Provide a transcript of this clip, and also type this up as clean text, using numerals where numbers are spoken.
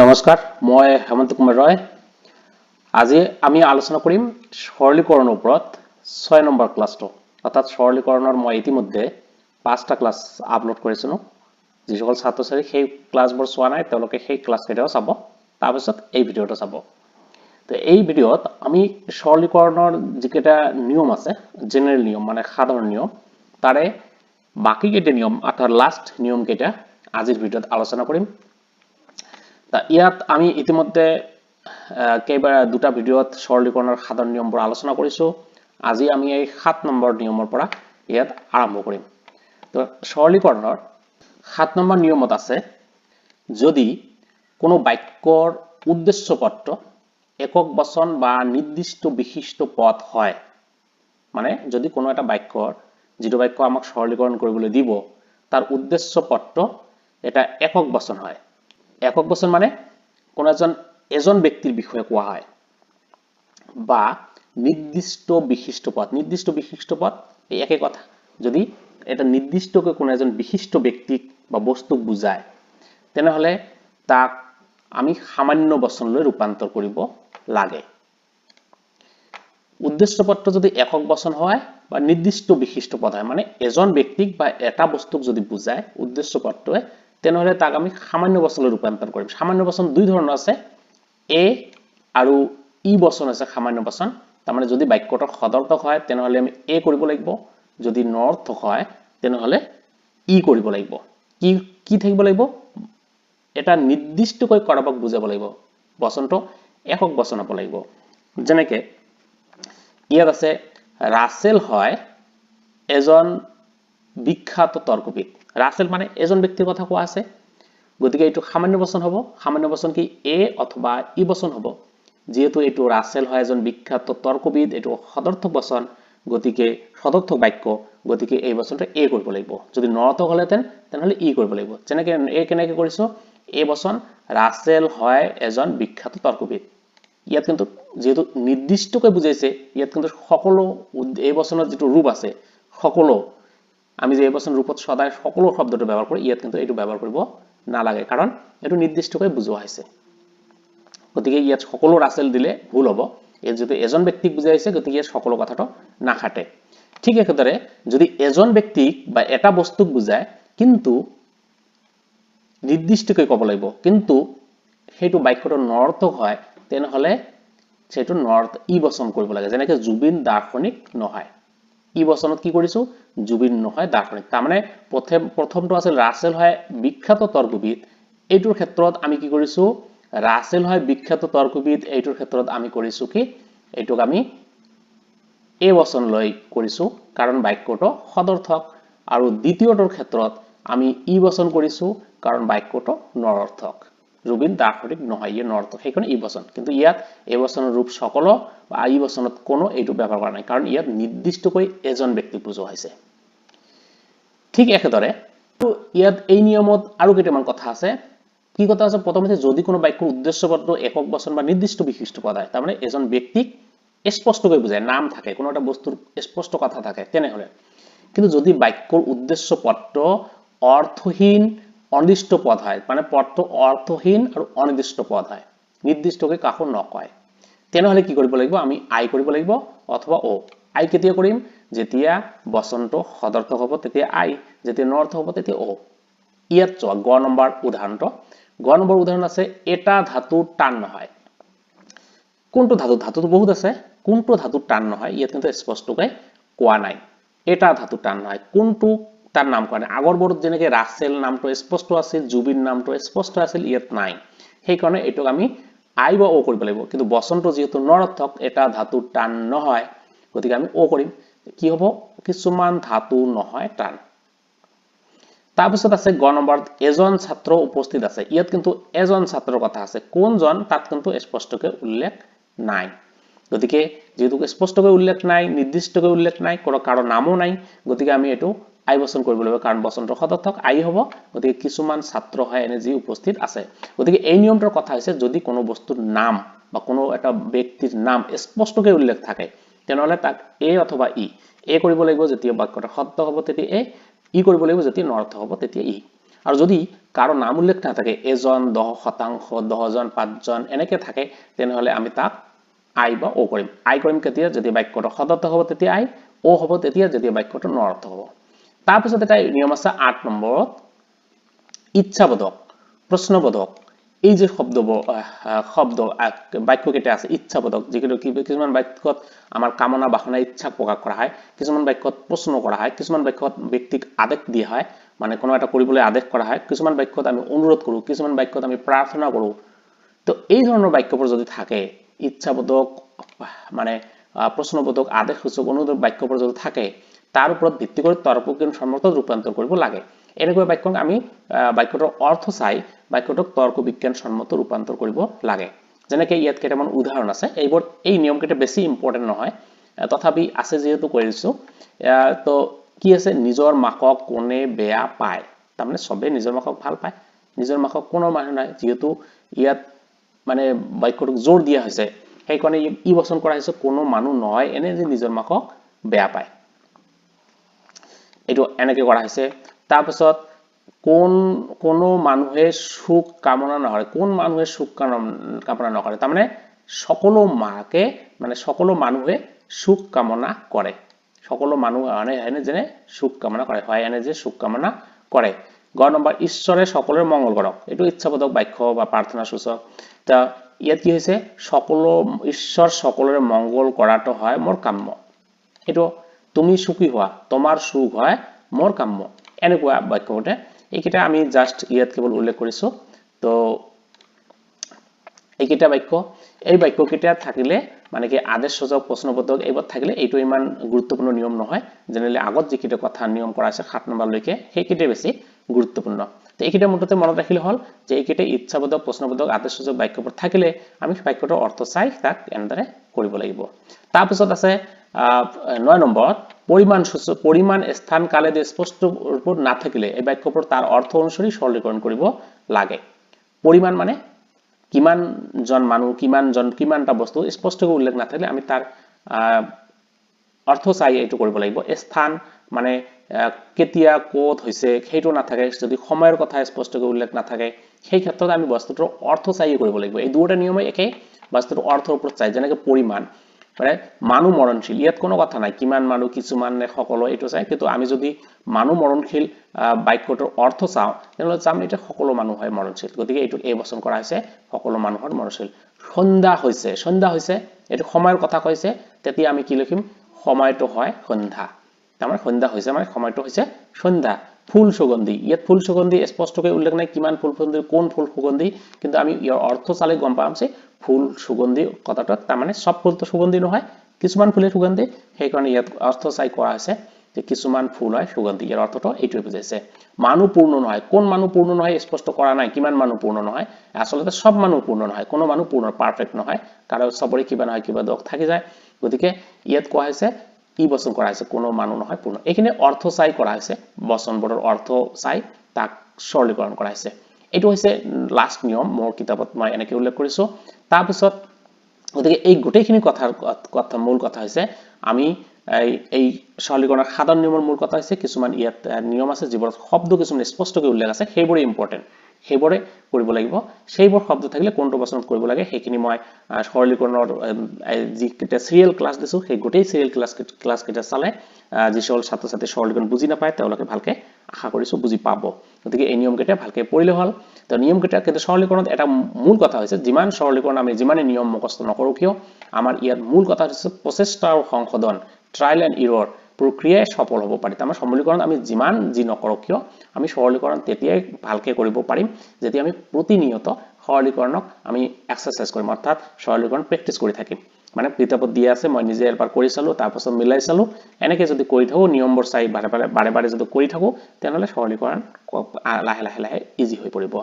নমস্কাৰ, মই হেমন্ত কুমাৰ ৰয়। আজি আমি আলোচনা কৰিম সৰলীকৰণৰ ওপৰত 6 নম্বৰ ক্লাছটো। অৰ্থাৎ সৰলীকৰণৰ মই ইতিমধ্যে 5টা ক্লাছ আপলোড কৰিছিলোঁ। যিসকল ছাত্ৰ ছাত্ৰী সেই ক্লাছবোৰ চোৱা নাই তেওঁলোকে সেই ক্লাছ কেইটাও চাব, তাৰপিছত এই ভিডিঅ'টো চাব। তো এই ভিডিঅ'ত আমি সৰলীকৰণৰ যিকেইটা নিয়ম আছে, জেনেৰেল নিয়ম মানে সাধাৰণ নিয়ম, তাৰে বাকী কেইটা নিয়ম অৰ্থাৎ লাষ্ট নিয়ম কেইটা আজিৰ ভিডিঅ'ত আলোচনা কৰিম। ইয়াত আমি ইতিমধ্যে দুটা ভিডিঅ'ত সৰলীকৰণৰ সাধাৰণ নিয়মবোৰ আলোচনা কৰিছোঁ। আজি আমি এই 7 নম্বৰ নিয়মৰ পৰা ইয়াত আৰম্ভ কৰিম। তো সৰলীকৰণৰ 7 নম্বৰ নিয়মত আছে, যদি কোনো বাক্যৰ উদ্দেশ্যপত্ৰ একক বচন বা নিৰ্দিষ্ট বিশিষ্ট পদ হয়, মানে যদি কোনো এটা বাক্যৰ যিটো বাক্য আমাক সৰলীকৰণ কৰিবলৈ দিব তাৰ উদ্দেশ্যপত্ৰ এটা একক বচন হয়। একক বচন মানে কোনো এজন ব্যক্তিৰ বিষয়ে কোৱা হয়, বা নিৰ্দিষ্ট বিশিষ্ট পদ। নিৰ্দিষ্ট বিশিষ্ট পদ এই একে কথা। যদি এটা নিৰ্দিষ্টকৈ কোনো এজন বিশিষ্ট ব্যক্তিক বা বস্তুক বুজায়, তেনেহলে তাক আমি সামান্য বচনলৈ ৰূপান্তৰ কৰিব লাগে। উদ্দেশ্যপত্ৰ যদি একক বচন হয় বা নিৰ্দিষ্ট বিশিষ্ট পদ হয়, মানে এজন ব্যক্তিক বা এটা বস্তুক যদি বুজায় উদ্দেশ্যপত্ৰয়ে, তেনেহলে তাক আমি সামান্য বচনলৈ ৰূপান্তৰ কৰিম। সামান্য বচন দুই ধৰণৰ আছে, এ আৰু ই বচন আছে সামান্য বচন। তাৰমানে যদি বাক্যটো সদৰ্থক হয় তেনেহলে আমি এ কৰিব লাগিব, যদি নৰ্থক হয় তেনেহলে ই কৰিব লাগিব। কি থাকিব লাগিব? এটা নিৰ্দিষ্টকৈ কাৰোবাক বুজাব লাগিব, বচনটো একক বচন হ'ব লাগিব। যেনেকে ইয়াত আছে, ৰাছেল হয় এজন বিখ্যাত তৰ্কবিদ। ৰাছেল মানে এজন ব্যক্তিৰ কথা কোৱা আছে, গতিকে এইটো সামান্য বচন হ'ব। সামান্য বচন কি এ অথবা ই বচন হ'ব। যেহেতু এইটো ৰাছেল হয় এজন বিখ্যাত তৰ্কবিদ, এইটো সদৰ্থক বচন, গতিকে সদৰ্থক বাক্য, গতিকে এই বচনটো এ কৰিব লাগিব। যদি নৰ্থক হলেহেঁতেন তেনেহলে ই কৰিব লাগিব। যেনেকে এ কেনেকে কৰিছো, এই বচন ৰাছেল হয় এজন বিখ্যাত তৰ্কবিদ। ইয়াত কিন্তু যেহেতু নিৰ্দিষ্টকৈ বুজাইছে, ইয়াত কিন্তু সকলো এই বচনৰ যিটো ৰূপ আছে, সকলো আমি যে এই বচন ৰূপত সদায় সকলো শব্দটো ব্যৱহাৰ কৰো, ইয়াত কিন্তু এইটো ব্যৱহাৰ কৰিব নালাগে, কাৰণ এইটো নিৰ্দিষ্টকৈ বুজোৱা হৈছে। গতিকে ইয়াত সকলো ৰাছেল দিলে ভুল হ'ব। ইয়াত যদি এজন ব্যক্তিক বুজাইছে, গতিকে ইয়াত সকলো কথাটো নাখাটে। ঠিক একেদৰে যদি এজন ব্যক্তিক বা এটা বস্তুক বুজায় কিন্তু নিৰ্দিষ্টকৈ ক'ব লাগিব, কিন্তু সেইটো বাক্যটো নৰ্থক হয়, তেনেহলে সেইটো নৰ্থ ই বচন কৰিব লাগে। যেনেকে জুবিন দাৰ্শনিক নহয়, ই বচনত কি কৰিছো, জুবিন নহয় দাৰ্শনিক। তাৰমানে প্ৰথমটো আছিল ৰাছেল হয় বিখ্যাত তৰ্কবিদ, এইটোৰ ক্ষেত্ৰত আমি কি কৰিছো, ৰাছেল হয় বিখ্যাত তৰ্কবিদ, এইটোৰ ক্ষেত্ৰত আমি কৰিছো কি, এইটোক আমি এই বচন লৈ কৰিছো, কাৰণ বাক্যটো সদৰ্থক। আৰু দ্বিতীয়টোৰ ক্ষেত্ৰত আমি ই বচন কৰিছো, কাৰণ বাক্যটো নৰৰ্থক। জুবিন দাৰ্শনিক নহয়, ই নৰ্থক, সেইকাৰণে ই বচন। কিন্তু ইয়াত এই বচনৰ ৰূপ সকলো বা ই বচনত কোনো এইটো ব্যৱহাৰ কৰা নাই, কাৰণ ইয়াত নিৰ্দিষ্টকৈ এজন ব্যক্তিক বুজোৱা হৈছে। ঠিক একেদৰে ইয়াত এই নিয়মত আৰু কেইটামান কথা আছে। কি কথা আছে? প্ৰথমতে যদি কোনো বাক্যৰ উদ্দেশ্যপত্ৰ একক বচন বা নিৰ্দিষ্ট বিশিষ্ট পদ হয়, তাৰমানে এজন ব্যক্তিক স্পষ্টকৈ বুজায়, নাম থাকে, কোনো এটা বস্তুৰ স্পষ্ট কথা থাকে, তেনেহলে। কিন্তু যদি বাক্যৰ উদ্দেশ্যপত্ৰ অৰ্থহীন অনিৰ্দিষ্ট পদ হয়, মানে পদটো অৰ্থহীন আৰু অনিৰ্দিষ্ট পদ হয়, নিৰ্দিষ্টকৈ কাকো নকয়, তেনেহলে কি কৰিব লাগিব, আমি আই কৰিব লাগিব অথবা ও। আই কেতিয়া কৰিম? যেতিয়া বচনটো সদৰ্থক হ'ব তেতিয়া আই, যেতিয়া নৰ্থক হ'ব তেতিয়া ও। ইয়াত চোৱা গ নম্বৰ উদাহৰণটো। গ নম্বৰ উদাহৰণ আছে, এটা ধাতু টান নহয়। কোনটো ধাতু? ধাতুটো বহুত আছে, কোনটো ধাতু টান নহয় ইয়াত কিন্তু স্পষ্টকৈ কোৱা নাই। এটা ধাতু টান নহয়, কোনটো তাৰ নাম কোৱা নাই। আগৰ বৰ্ডত যেনেকে ৰাছেল নামটো স্পষ্ট আছিল, জুবিন নামটো স্পষ্ট আছিল, ইয়াত নাই। সেইকাৰণে এইটোক আমি আই বা ও কৰিব লাগিব। কিন্তু বচনটো যিহেতু নৰৰ্থক, এটা ধাতু টান নহয়, গতিকে আমি ও কৰিম। কি হ'ব? কিছুমান ধাতু নহয় টান। তাৰপিছত আছে গ নম্বৰত, এজন ছাত্ৰ উপস্থিত আছে। ইয়াত কিন্তু এজন ছাত্ৰৰ কথা আছে, কোনজন তাত কিন্তু স্পষ্টকৈ উল্লেখ নাই। গতিকে যেহেতু স্পষ্টকৈ উল্লেখ নাই, নিৰ্দিষ্টকৈ উল্লেখ নাই, কাৰো নামো নাই, গতিকে আমি এইটো আই বচন কৰিব লাগিব, কাৰণ বচনটো সদৰ্থক আই হ'ব। গতিকে কিছুমান ছাত্ৰ হয় এনে যি উপস্থিত আছে। গতিকে এই নিয়মটোৰ কথা হৈছে, যদি কোনো বস্তুৰ নাম বা কোনো এটা ব্যক্তিৰ নাম স্পষ্টকৈ উল্লেখ থাকে, তেনেহলে তাক এ অথবা ই। এ কৰিব লাগিব যেতিয়া বাক্যটো সদৰ্থক হ'ব তেতিয়া এ, ই কৰিব লাগিব যেতিয়া নৰ্থক হ'ব তেতিয়া ই। আৰু যদি কাৰো নাম উল্লেখ নাথাকে এজন 10% 10 জন 5 জন এনেকে থাকে তেনেহলে আমি তাক আই বা ও কৰিম আই কৰিম কেতিয়া যদি বাক্যটো সদৰ্থক হ'ব তেতিয়া আই ও হ'ব তেতিয়া যদি বাক্যটো নৰ্থক হ'ব তাৰপিছত এটা নিয়ম আছে 8 নম্বৰত ইচ্ছাবোধক প্ৰশ্নবোধক এই যে শব্দ বাক্য কেইটা আছে ইচ্ছাবোধক যিটো কিছুমান বাক্যত আমাৰ কামনা বাসনা ইচ্ছা প্ৰকাশ কৰা হয় কিছুমান বাক্যত প্ৰশ্ন কৰা হয় কিছুমান বাক্যত ব্যক্তিক আদেশ দিয়া হয় মানে কোনো এটা কৰিবলৈ আদেশ কৰা হয় কিছুমান বাক্যত আমি অনুৰোধ কৰো কিছুমান বাক্যত আমি প্ৰাৰ্থনা কৰো তো এই ধৰণৰ বাক্যবোৰ যদি থাকে ইচ্ছাবোধক মানে প্ৰশ্নবোধক আদেশসূচক অনুৰোধ বাক্যবোৰ যদি থাকে তাৰ ওপৰত ভিত্তি কৰি তৰ্কবিজ্ঞান সন্মতত ৰূপান্তৰ কৰিব লাগে এনেকৈ বাক্যক আমি বাক্যটোৰ অৰ্থ চাই বাক্যটোক তৰ্ক বিজ্ঞান সন্মত ৰূপান্তৰ কৰিব লাগে যেনেকৈ ইয়াত কেইটামান উদাহৰণ আছে এইবোৰ এই নিয়ম কেইটা বেছি ইম্পৰ্টেন্ট নহয় তথাপি আছে যেহেতু কৰিছো তো কি আছে নিজৰ মাকক কোনে বেয়া পায় তাৰমানে সবে নিজৰ মাকক ভাল পায় নিজৰ মাকক কোনো মানুহ নাই যেহেতু ইয়াত মানে বাক্যটোক জোৰ দিয়া হৈছে সেইকাৰণে ই বচন কৰা হৈছে কোনো মানুহ নহয় এনে যে নিজৰ মাকক বেয়া পায় এটো এনেকৈ কৰা হৈছে তাৰপিছত কোনো মানুহে সুখ কামনা নকৰে কোন মানুহে সুখ কামনা নকৰে তাৰমানে সকলো মাকে মানে সকলো মানুহে সুখ কামনা কৰে সকলো মানুহ এনে যেনে সুখ কামনা কৰে হয় এনে যে সুখ কামনা কৰে গ নম্বৰ ঈশ্বৰে সকলোৰে মংগল কৰক এটো ইচ্ছাবোধক বাক্য বা প্ৰাৰ্থনা সূচক তা ইয়াত কি হৈছে সকলো ঈশ্বৰ সকলোৰে মংগল কৰাটো হয় মোৰ কাম্য এটো তুমি সুখী হোৱা তোমাৰ সুখ হয় মোৰ কাম্য এনেকুৱা বাক্যতে এইকেইটা আমি জাস্ট ইয়াত কেৱল উল্লেখ কৰিছো তো এইকেইটা বাক্য এই বাক্যকেইটা থাকিলে মানে কি আদেশসূচক প্ৰশ্নবোধক এইবোৰ থাকিলে এইটো ইমান গুৰুত্বপূৰ্ণ নিয়ম নহয় জেনেৰেলি আগত যিকেইটা কথা নিয়ম কৰা আছে 7 নম্বৰ লৈকে সেইকেইটা বেছি গুৰুত্বপূৰ্ণ তো এইকেইটা মুঠতে মনত ৰাখিলে হ'ল যে এইকেইটা ইচ্ছাবোধক প্ৰশ্নবোধক আদেশসূচক বাক্যবোৰ থাকিলে আমি বাক্যটোৰ অৰ্থ চাই তাক এনেদৰে কৰিব লাগিব তাৰপিছত আছে 9 নম্বৰত পৰিমাণ স্থান কালে স্পষ্ট ৰূপত নাথাকিলে এই বাক্যবোৰ তাৰ অৰ্থ অনুসৰি সৰলীকৰণ কৰিব লাগে পৰিমাণ মানে কিমান জন মানুহ কিমানটা বস্তু স্পষ্টকৈ উল্লেখ নাথাকিলে আমি তাৰ অৰ্থ চাই এইটো কৰিব লাগিব স্থান মানে কেতিয়া কোত হৈছে সেইটো নাথাকে যদি সময়ৰ কথা স্পষ্টকৈ উল্লেখ নাথাকে সেই ক্ষেত্ৰত আমি বস্তুটোৰ অৰ্থ চাই কৰিব লাগিব এই দুটা নিয়মে একে বস্তুটোৰ অৰ্থৰ ওপৰত চাই যেনেকৈ পৰিমাণ মানে মানুহ মৰণশীল ইয়াত কোনো কথা নাই কিমান মানুহ কিছুমান সকলো এটো চাই কিন্তু আমি যদি মানুহ মৰণশীল বাক্যটোৰ অৰ্থ চাও তেনলে চাম এটা সকলো মানুহ হয় মৰণশীল গতিকে এটো এই বচন কৰা হৈছে সকলো মানুহৰ মৰণশীল সন্ধ্যা হৈছে এটো সময়ৰ কথা কৈছে তেতিয়া আমি কি লিখিম সময়টো হয় সন্ধ্যা আমাৰ সন্ধ্যা হৈছে মানে সময়টো হৈছে সন্ধ্যা ফুল সুগন্ধি ইয়াত ফুল সুগন্ধি স্পষ্টকৈ উল্লেখ নাই কিমান ফুল সুগন্ধি কোন ফুল সুগন্ধি কিন্তু আমি ইয়াৰ অৰ্থ চালে গম পাম যে ফুল সুগন্ধি কথাটো তাৰ মানে সব ফুল তো সুগন্ধি নহয় কিছুমান ফুলে সুগন্ধি সেই কাৰণে ইয়াত অৰ্থ চাই কৰা আছে যে কিছুমান ফুল হয় সুগন্ধি ইয়াৰ অৰ্থটো এইটোই বুজাইছে মানুহ পূৰ্ণ নহয় কোন মানুহ পূৰ্ণ নহয় স্পষ্ট কৰা নাই কিমান মানুহ পূৰ্ণ নহয় আসলে সব মানুহ পূৰ্ণ নহয় কোনো মানুহ পূৰ্ণ পাৰফেক্ট নহয় কাৰণ সবৰে কিবা নহয় কিবা দোষ থাকি যায় গতিকে ইয়াত কোৱা হৈছে ই বচন কৰা হৈছে কোনো মানুহ নহয় পূৰ্ণ এইখিনি অৰ্থ চাই কৰা হৈছে বচনবোৰৰ অৰ্থ চাই তাক সৰলীকৰণ কৰা হৈছে এটো হৈছে লাষ্ট নিয়ম মোৰ কিতাপত মই এনেকৈ উল্লেখ কৰিছো তাৰ পিছত গতিকে এই গোটেইখিনি কথা মূল কথা হৈছে আমি এই সৰলীকৰণৰ সাধাৰণ নিয়মৰ মূল কথা হৈছে কিছুমান ইয়াত নিয়ম আছে যিবোৰ শব্দ কিছুমান স্পষ্টকৈ উল্লেখ আছে সেইবোৰে ইম্পৰ্টেন্ট সেইবোৰে কৰিব লাগিব সেইবোৰ শব্দ থাকিলে কোনটো বচনত কৰিব লাগে সেইখিনি মই সৰলীকৰণৰ যি কিটা সিৰিয়াল ক্লাছ দিছো সেই গোটেই সিৰিয়াল ক্লাছ কিটা চালে যি সকল ছাত্ৰ ছাত্ৰী সৰলীকৰণ বুজি নাপায় তেওঁলোকে ভালকে আশা কৰিছো বুজি পাব গতিকে এই নিয়ম কেইটা ভালকে পঢ়িলে হ'ল তো নিয়ম কেইটা কিন্তু সৰলীকৰণত এটা মূল কথা হৈছে যিমান সৰলীকৰণ আমি যিমানে নিয়ম মুখস্থ নকৰো কিয় আমাৰ ইয়াত মূল কথা হৈছে প্ৰচেষ্টা আৰু সংশোধন ট্ৰায়াল এণ্ড এৰৰ প্ৰক্ৰিয়াই সফল হ'ব পাৰি আমাৰ সৰলীকৰণ আমি যিমান যি নকৰো কিয় আমি সৰলীকৰণ তেতিয়াই ভালকে কৰিব পাৰিম যেতিয়া আমি প্ৰতিনিয়ত সৰলীকৰণক আমি এক্সাৰসাইজ কৰিম অৰ্থাৎ সৰলীকৰণ প্ৰেক্টিস কৰি থাকিম মানে কিতাপত দিয়া আছে মই নিজে এবাৰ কৰি চালো তাৰ পাছত মিলাই চালো এনেকৈ যদি কৰি থাকো নিয়মবোৰ চাই বাৰে বাৰে যদি কৰি থাকো তেনলে সৰলীকৰণ লাহে লাহে ইজি হৈ পৰিব